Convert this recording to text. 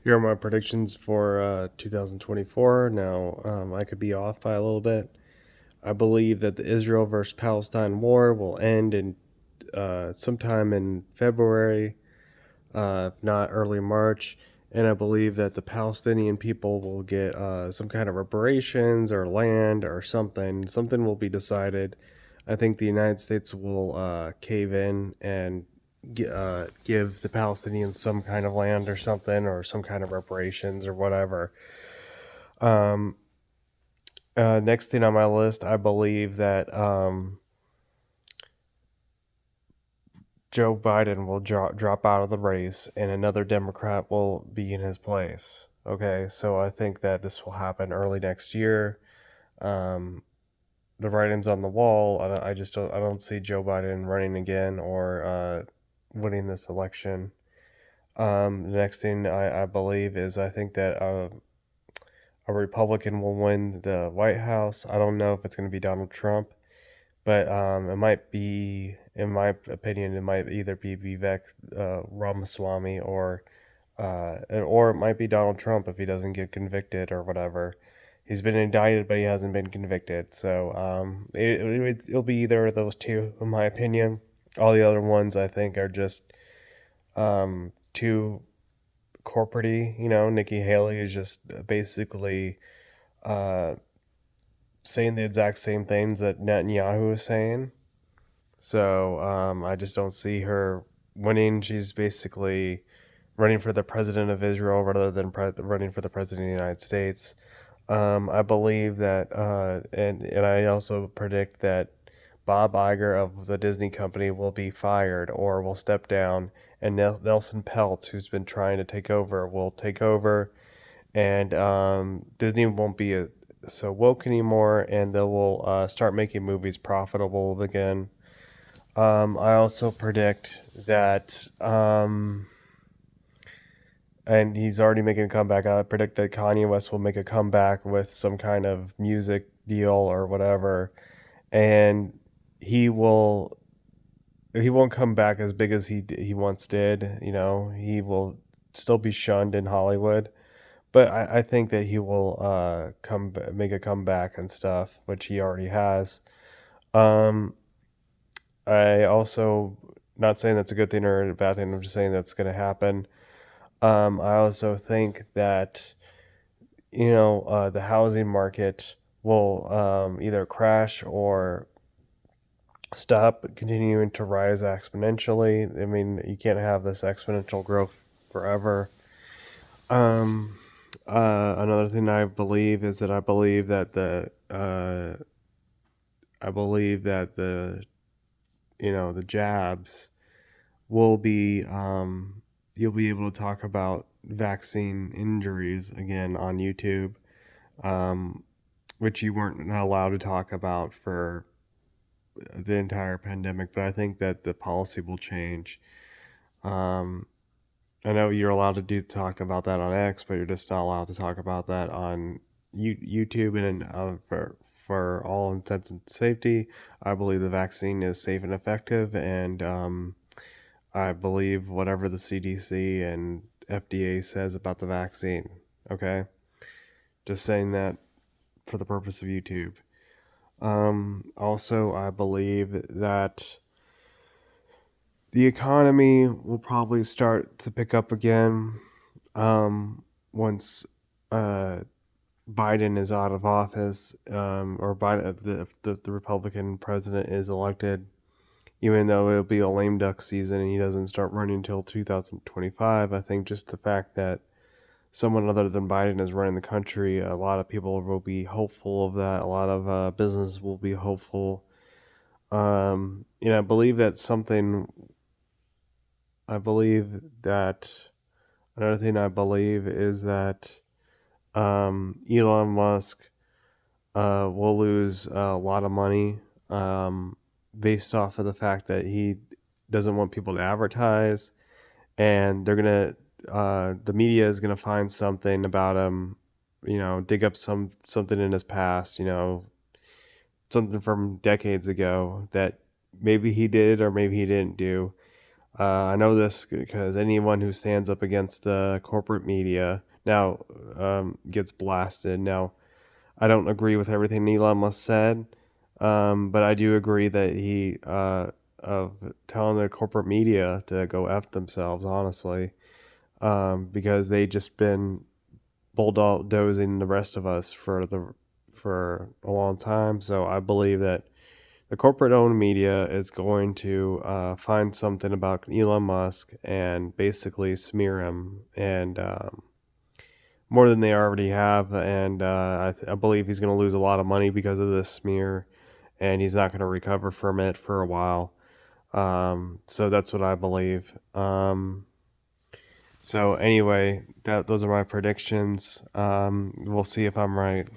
Here are my predictions for 2024. Now, I could be off by a little bit. I believe that the Israel versus Palestine war will end in sometime in February, if not early March. And I believe that the Palestinian people will get some kind of reparations or land or something. Something will be decided. I think the United States will cave in and give the Palestinians some kind of land or something, or some kind of reparations or whatever. Um, Next thing on my list, I believe that Joe Biden will drop out of the race and another Democrat will be in his place. Okay, so I think that this will happen early next year. Um, the writing's on the wall. I just don't. I don't see Joe Biden running again or winning this election. The next thing I believe is I think that a Republican will win the White House. I don't know if it's going to be Donald Trump, but it might be, in my opinion, it might either be Vivek Ramaswamy or it might be Donald Trump if he doesn't get convicted or whatever. He's been indicted, but he hasn't been convicted. So it'll be either of those two, in my opinion. All the other ones I think are just too corporate. Nikki Haley is just basically uh, saying the exact same things that Netanyahu is saying. So I just don't see her winning. She's basically running for the president of Israel rather than running for the president of the United States. I believe that, and I also predict that Bob Iger of the Disney company will be fired or will step down, and Nelson Peltz, who's been trying to take over, will take over, and Disney won't be so woke anymore, and they will start making movies profitable again. I also predict that, and he's already making a comeback. I predict that Kanye West will make a comeback with some kind of music deal or whatever, and he will. He won't come back as big as he once did. He will still be shunned in Hollywood, but I think that he will make a comeback and stuff, which he already has. Um, I also, not saying that's a good thing or a bad thing. I'm just saying that's going to happen. I also think that the housing market will either crash or stop continuing to rise exponentially. I mean, you can't have this exponential growth forever. Um, Another thing I believe is that I believe that the jabs will be you'll be able to talk about vaccine injuries again on YouTube, um, which you weren't allowed to talk about for the entire pandemic. But I think that the policy will change. Um, I know you're allowed to talk about that on X, but you're just not allowed to talk about that on YouTube. And for all intents and safety, I believe the vaccine is safe and effective, and I believe whatever the CDC and FDA says about the vaccine. Okay, just saying that for the purpose of YouTube. Also, I believe that the economy will probably start to pick up again once uh, Biden is out of office, or Biden, the Republican president is elected. Even though it'll be a lame duck season and he doesn't start running until 2025, I think just the fact that someone other than Biden is running the country, a lot of people will be hopeful of that. A lot of business will be hopeful. I believe that I believe that another thing I believe is that Elon Musk will lose a lot of money based off of the fact that he doesn't want people to advertise, and the media is gonna find something about him, dig up something in his past, something from decades ago that maybe he did or maybe he didn't do. I know this because anyone who stands up against the corporate media now gets blasted. Now, I don't agree with everything Elon Musk said, but I do agree that he of telling the corporate media to go f themselves, honestly, because they just been bulldozing the rest of us for a long time. So I believe that the corporate-owned media is going to find something about Elon Musk and basically smear him, and more than they already have. And I believe he's going to lose a lot of money because of this smear, and he's not going to recover from it for a while. So that's what I believe. So anyway, those are my predictions. We'll see if I'm right.